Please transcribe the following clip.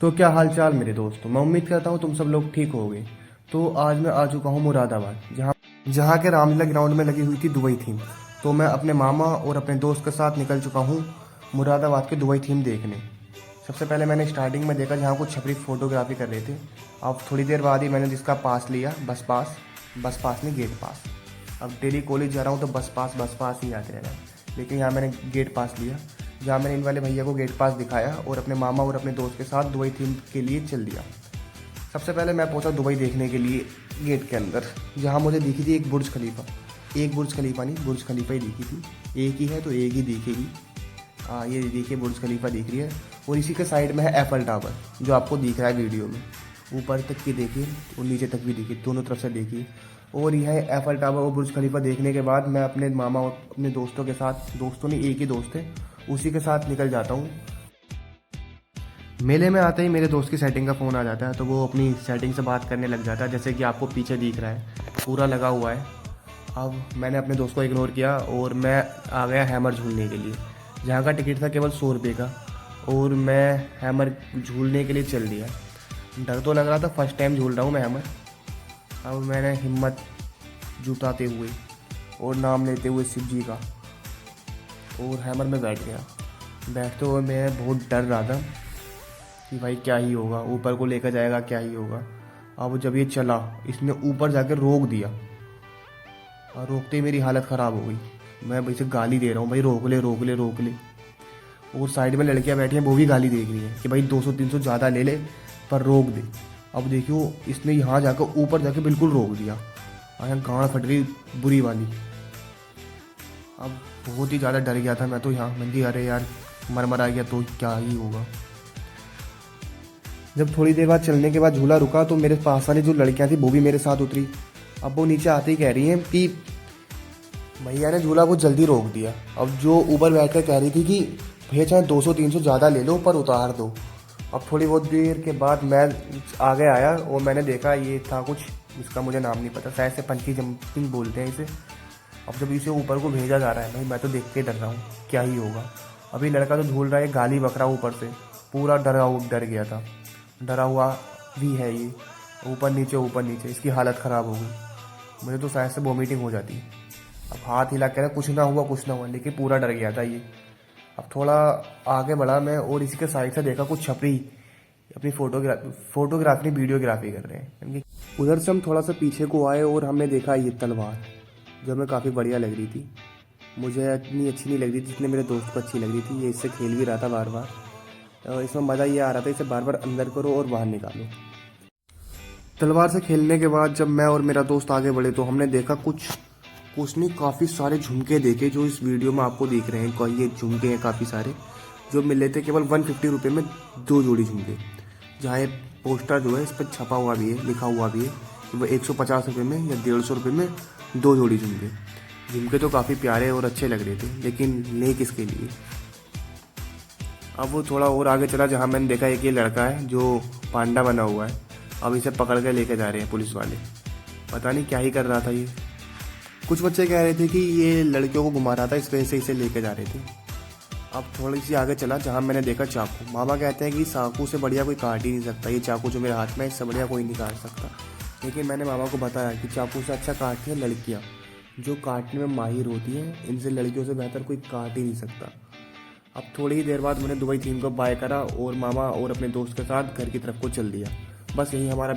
तो क्या हाल चाल मेरे दोस्तों। मैं उम्मीद करता हूँ तुम सब लोग ठीक होगे। तो आज मैं आ चुका हूँ मुरादाबाद, जहाँ जहाँ के रामलीला ग्राउंड में लगी हुई थी दुबई थीम। तो मैं अपने मामा और अपने दोस्त के साथ निकल चुका हूँ मुरादाबाद के दुबई थीम देखने। सबसे पहले मैंने स्टार्टिंग में देखा जहाँ कुछ छपरी फोटोग्राफी कर रहे थे। अब थोड़ी देर बाद ही मैंने जिसका पास लिया, बस पास नहीं, गेट पास। अब डेली कॉलेज जा रहा हूँ तो बस पास ही आते रहना है, लेकिन यहाँ मैंने गेट पास लिया, जहाँ मैंने इन वाले भैया को गेट पास दिखाया और अपने मामा और अपने दोस्त के साथ दुबई थीम के लिए चल दिया। सबसे पहले मैं पहुंचा दुबई देखने के लिए गेट के अंदर, जहाँ मुझे दिखी थी एक बुर्ज खलीफा। एक बुर्ज खलीफा नहीं, बुर्ज खलीफा ही दिखी थी। एक ही है तो एक ही दिखेगी। हाँ, ये देखिए बुर्ज खलीफा दिख रही है, और इसी के साइड में है एफल टावर, जो आपको दिख रहा है वीडियो में। ऊपर तक की देखिए और नीचे तक भी देखिए, दोनों तरफ से देखिए। और यह एफल टावर और बुर्ज खलीफा देखने के बाद मैं अपने मामा और अपने दोस्तों के साथ, दोस्तों ने एक ही दोस्त है, उसी के साथ निकल जाता हूँ। मेले में आते ही मेरे दोस्त की सेटिंग का फ़ोन आ जाता है, तो वो अपनी सेटिंग से बात करने लग जाता है, जैसे कि आपको पीछे दिख रहा है पूरा लगा हुआ है। अब मैंने अपने दोस्त को इग्नोर किया और मैं आ गया हैमर झूलने के लिए, जहाँ का टिकट था केवल 100 रुपये का, और मैं हैमर झूलने के लिए चल दिया। डर तो लग रहा था, फर्स्ट टाइम झूल रहा हूँ मैं हैमर। अब मैंने हिम्मत जुटाते हुए और नाम लेते हुए शिव जी का, और हैमर में बैठ गया। बैठते हुए मैं बहुत डर रहा था कि भाई क्या ही होगा, ऊपर को लेकर जाएगा, क्या ही होगा। अब जब ये चला, इसने ऊपर जाकर रोक दिया, और रोकते ही मेरी हालत ख़राब हो गई। मैं भाई से गाली दे रहा हूँ, भाई रोक ले रोक ले रोक ले। और साइड में लड़कियाँ बैठी हैं, वो भी गाली देख रही हैं कि भाई 200-300 ज़्यादा ले ले पर रोक दे। अब देखियो, इसने यहाँ जाकर ऊपर जाके बिल्कुल रोक दिया, और यहाँ गाँड फट गई बुरी वाली। अब बहुत ही ज़्यादा डर गया था मैं तो यहाँ। मैं अरे यार, मर आ गया तो क्या ही होगा। जब थोड़ी देर बाद चलने के बाद झूला रुका, तो मेरे पास वाली जो लड़कियां थी वो भी मेरे साथ उतरी। अब वो नीचे आते ही कह रही हैं कि भैया ने झूला बहुत जल्दी रोक दिया। अब जो ऊपर बैठ कर कह रही थी कि भैया चाहे 200-300 ज़्यादा ले लो पर उतार दो। अब थोड़ी बहुत देर के बाद मैं आगे आया और मैंने देखा ये था कुछ, इसका मुझे नाम नहीं पता, शायद से पंची जंपिंग बोलते हैं इसे। अब जब इसे ऊपर को भेजा जा रहा है, भाई मैं तो देख के डर रहा हूँ क्या ही होगा। अभी लड़का तो झूल रहा है, गाली बक रहा ऊपर से, पूरा डर गया था। डरा हुआ भी है ये, ऊपर नीचे इसकी हालत ख़राब हो गई। मुझे तो शायद से वॉमिटिंग हो जाती। अब हाथ हिला कह रहा कुछ ना हुआ, लेकिन पूरा डर गया था ये। अब थोड़ा आगे बढ़ा मैं, और इसी के साइड से देखा कुछ छपरी अपनी फोटोग्राफी वीडियोग्राफी कर रहे हैं। उधर से हम थोड़ा सा पीछे को आए और हमने देखा ये तलवार, जो हमें काफ़ी बढ़िया लग रही थी। मुझे इतनी अच्छी नहीं लग रही थी जितने मेरे दोस्त को अच्छी लग रही थी। ये इससे खेल भी रहा था बार बार, इसमें मज़ा ये आ रहा था, इसे बार बार अंदर करो और बाहर निकालो। तलवार से खेलने के बाद जब मैं और मेरा दोस्त आगे बढ़े, तो हमने देखा कुछ नहीं, काफ़ी सारे झुमके देखे, जो इस वीडियो में आपको दिख रहे हैं। ये झुमके हैं काफ़ी सारे, जो मिले थे केवल 150 रुपये में 2 जोड़ी झुमके। जहाँ ये पोस्टर जो है इस पर छपा हुआ भी है, लिखा हुआ भी है कि वो 150 रुपये में या 150 रुपये में 2 जोड़ी झुमके। झुमके तो काफ़ी प्यारे और अच्छे लग रहे थे, लेकिन ले किसके लिए। अब वो थोड़ा और आगे चला, जहाँ मैंने देखा एक ये लड़का है जो पांडा बना हुआ है। अब इसे पकड़ के लेके जा रहे हैं पुलिस वाले, पता नहीं क्या ही कर रहा था ये। कुछ बच्चे कह रहे थे कि ये लड़कियों को घुमा रहा था, इस वजह से इसे लेके जा रहे थे। अब थोड़ी सी आगे चला, जहाँ मैंने देखा चाकू। मामा कहते हैं कि चाकू से बढ़िया कोई काट ही नहीं सकता, ये चाकू जो मेरे हाथ में है इससे बढ़िया कोई नहीं काट सकता। लेकिन मैंने मामा को बताया कि चाकू से अच्छा काटती हैं लड़कियाँ, जो काटने में माहिर होती हैं, इनसे लड़कियों से बेहतर कोई काट ही नहीं सकता। अब थोड़ी ही देर बाद मैंने दुबई थीम को बाय करा और मामा और अपने दोस्त के साथ घर की तरफ को चल दिया। बस यही हमारा